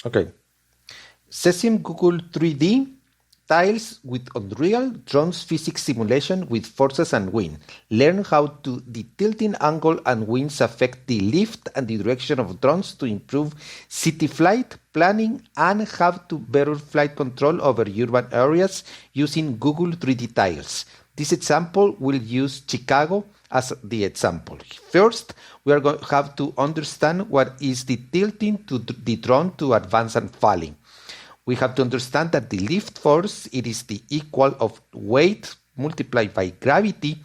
Okay. Cesium Google 3D tiles with Unreal drones physics simulation with forces and wind. Learn how the tilting angle and winds affect the lift and the direction of drones to improve city flight planning and have to better flight control over urban areas using Google 3D tiles. This example will use Chicago as the example. First, we are going to have to understand what is the tilting to the drone to advance and falling. We have to understand that the lift force, it is the equal of weight multiplied by gravity,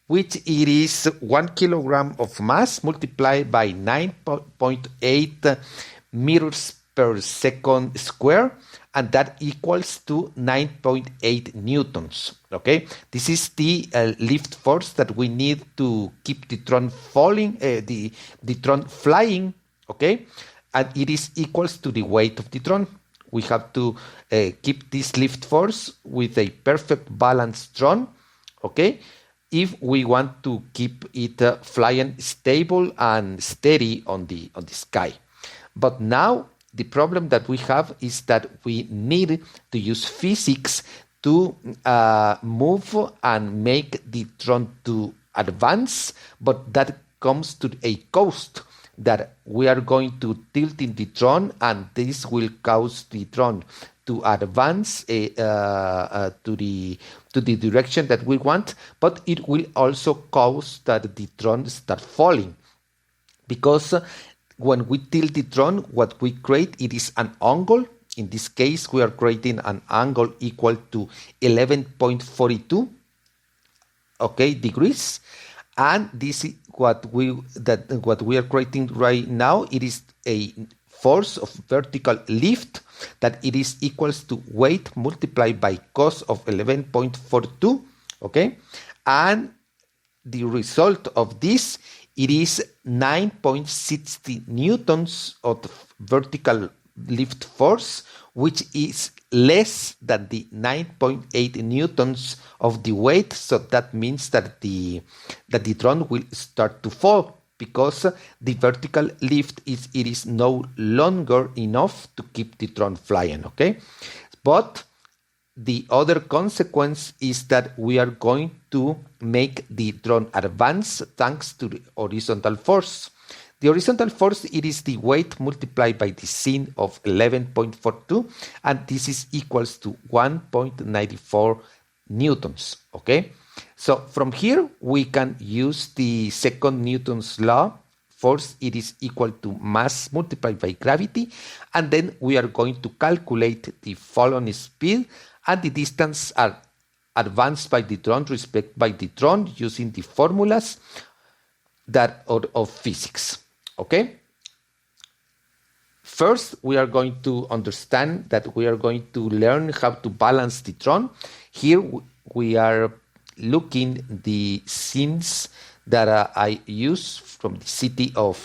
which it is 1 kilogram of mass multiplied by 9.8 meters per second square, and that equals to 9.8 newtons. Okay, this is the lift force that we need to keep the drone falling, the drone flying. Okay, and it is equals to the weight of the drone. We have to keep this lift force with a perfect balanced drone, okay, if we want to keep it flying stable and steady on the sky. But now the problem that we have is that we need to use physics to move and make the drone to advance, but that comes to a cost that we are going to tilt in the drone, and this will cause the drone to advance to the direction that we want, but it will also cause that the drone start falling, because when we tilt the drone, what we create, it is an angle. In this case, we are creating an angle equal to 11.42 degrees, and this is what we are creating right now. It is a force of vertical lift that it is equals to weight multiplied by cos of 11.42. Okay, and the result of this, it is 9.60 newtons of vertical lift force, which is less than the 9.8 newtons of the weight. So that means that the drone will start to fall, because the vertical lift is no longer enough to keep the drone flying. Okay, but the other consequence is that we are going to make the drone advance thanks to the horizontal force. The horizontal force, it is the weight multiplied by the sin of 11.42, and this is equals to 1.94 newtons. Okay, so from here we can use the second Newton's law. Force, it is equal to mass multiplied by gravity, and then we are going to calculate the falling speed and the distance are advanced by the drone by the drone using the formulas that of physics. Okay, first we are going to understand that we are going to learn how to balance the drone. Here we are looking the scenes that I use from the city of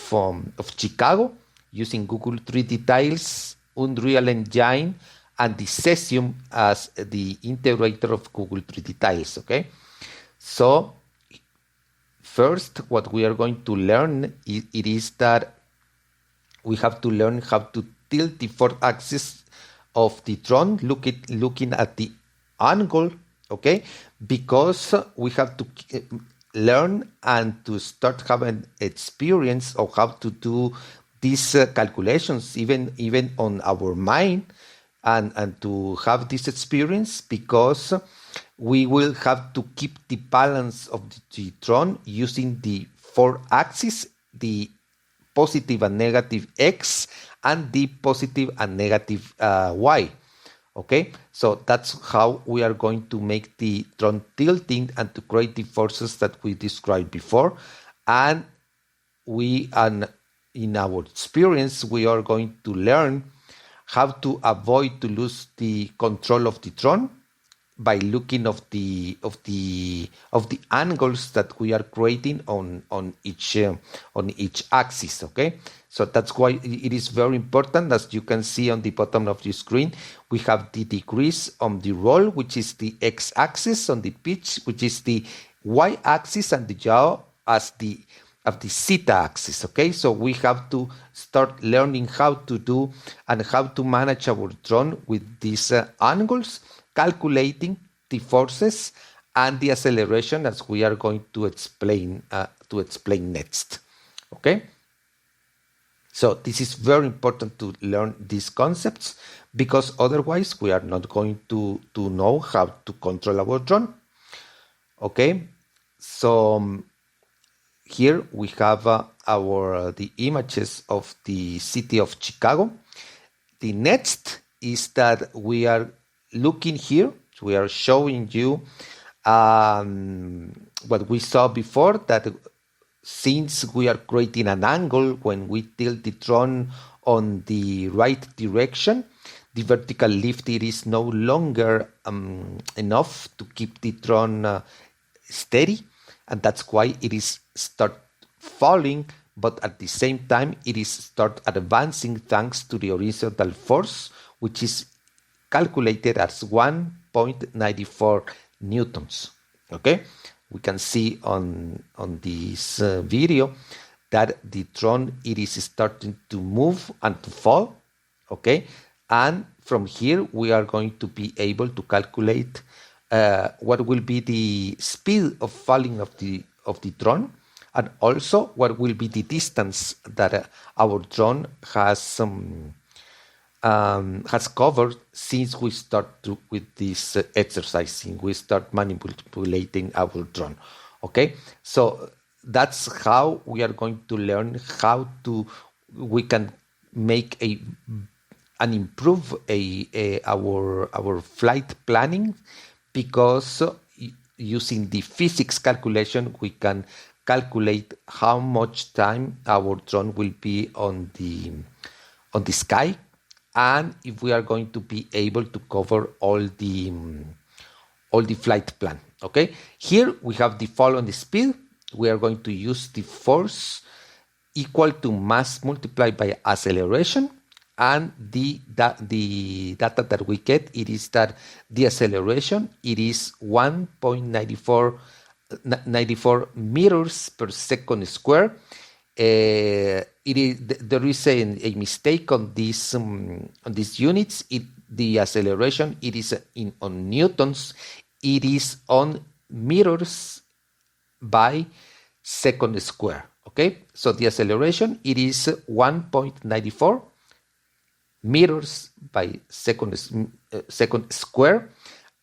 Chicago using Google 3D tiles, Unreal Engine, and the Cesium as the integrator of Google 3D tiles. Okay, so first, what we are going to learn it is that we have to learn how to tilt the fourth axis of the drone, looking at the angle, okay? Because we have to learn and to start having experience of how to do these calculations, even on our mind, and to have this experience, because we will have to keep the balance of the drone using the four axes, the positive and negative x and the positive and negative y. Okay, so that's how we are going to make the drone tilting and to create the forces that we described before. And in our experience, we are going to learn how to avoid to lose the control of the drone by looking of the angles that we are creating on each axis. Okay, so that's why it is very important. As you can see on the bottom of the screen, we have the degrees on the roll, which is the x-axis, on the pitch, which is the y-axis, and the yaw as the zeta axis. Okay, so we have to start learning how to do and how to manage our drone with these angles, calculating the forces and the acceleration, as we are going to explain next. Okay, so this is very important to learn these concepts, because otherwise we are not going to know how to control our drone. Okay, so here we have the images of the city of Chicago. The next is that we are looking here. We are showing you what we saw before, that since we are creating an angle when we tilt the drone on the right direction, the vertical lift, it is no longer enough to keep the drone steady, and that's why it is start falling, but at the same time it is start advancing thanks to the horizontal force, which is calculated as 1.94 newtons. Okay, we can see on this video that the drone, it is starting to move and to fall. Okay, and from here we are going to be able to calculate what will be the speed of falling of the drone, and also what will be the distance that our drone has covered since we start with this exercising. We start manipulating our drone. Okay, so that's how we are going to learn how we can make and improve our flight planning, because using the physics calculation we can calculate how much time our drone will be on the sky, and if we are going to be able to cover all the flight plan. Okay, here we have the fall on the speed. We are going to use the force equal to mass multiplied by acceleration, and the data that we get, it is that the acceleration, it is 1.94 meters per second square. There is a mistake on these units. The acceleration, it is on newtons. It is on meters by second square. Okay, so the acceleration, it is 1.94 meters by second square,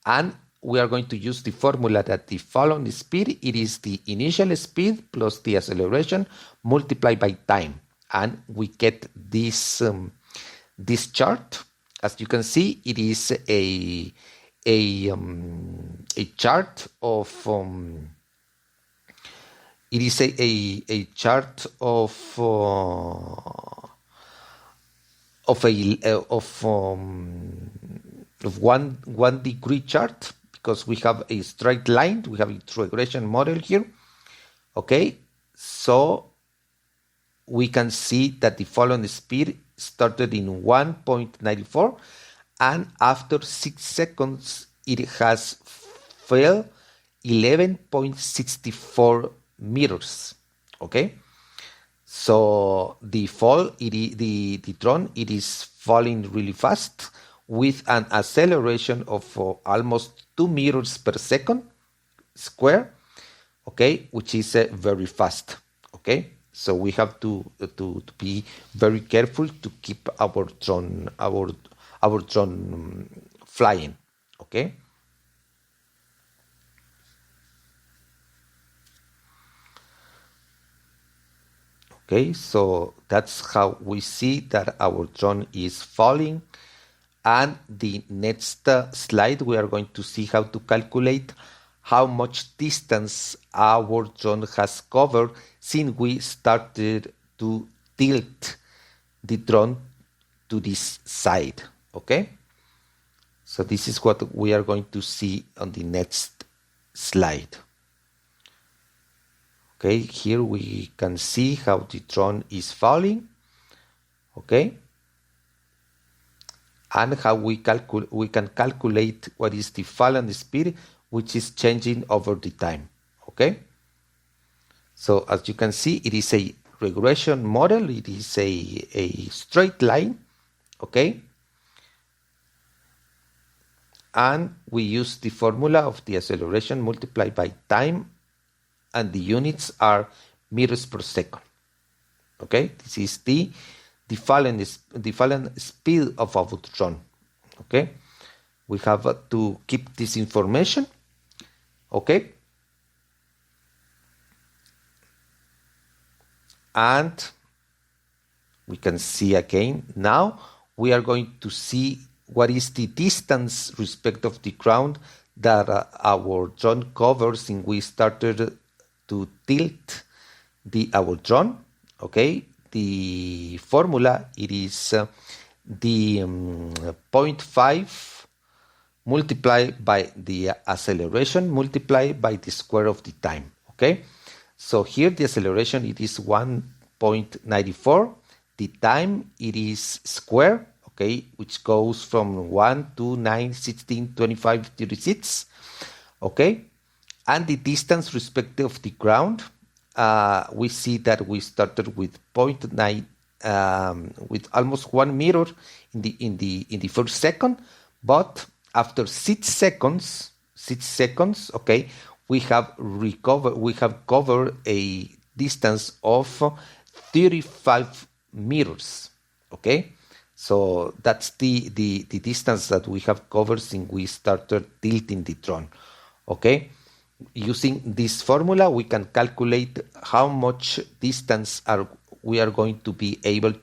and we are going to use the formula that the fall on the speed, it is the initial speed plus the acceleration multiplied by time, and we get this chart. As you can see, it is a chart of it is a chart of 1 degree chart, because we have a straight line, we have a regression model here. Okay, so we can see that the fall on the speed started in 1.94, and after 6 seconds it has fell 11.64 meters. Okay, so the fall, the drone, it is falling really fast with an acceleration of almost 2 meters per second square. Okay, which is very fast. Okay, so we have to be very careful to keep our drone flying. Okay. Okay, so that's how we see that our drone is falling. And the next slide, we are going to see how to calculate how much distance our drone has covered since we started to tilt the drone to this side. Okay, so this is what we are going to see on the next slide. Okay, here we can see how the drone is falling. Okay, and how we can calculate what is the fall and the speed, which is changing over the time. Okay, So as you can see, it is a regression model. It is a straight line, okay? And we use the formula of the acceleration multiplied by time, and the units are meters per second. Okay, this is the fallen speed of our drone. Okay, we have to keep this information. Okay, and we can see again now we are going to see what is the distance respect of the ground that our drone covers when we started to tilt our drone. Okay, the formula, it is the 0.5 multiplied by the acceleration multiplied by the square of the time. Okay, so here the acceleration, it is 1.94. The time, it is square, okay, which goes from 1 to 9, 16, 25, 36. Okay, and the distance respect of the ground, we see that we started with 0.9, with almost 1 meter in the first second, but after 6 seconds, okay, we have covered a distance of 35 meters. Okay, so that's the distance that we have covered since we started tilting the drone. Okay, using this formula, we can calculate how much distance we are going to be able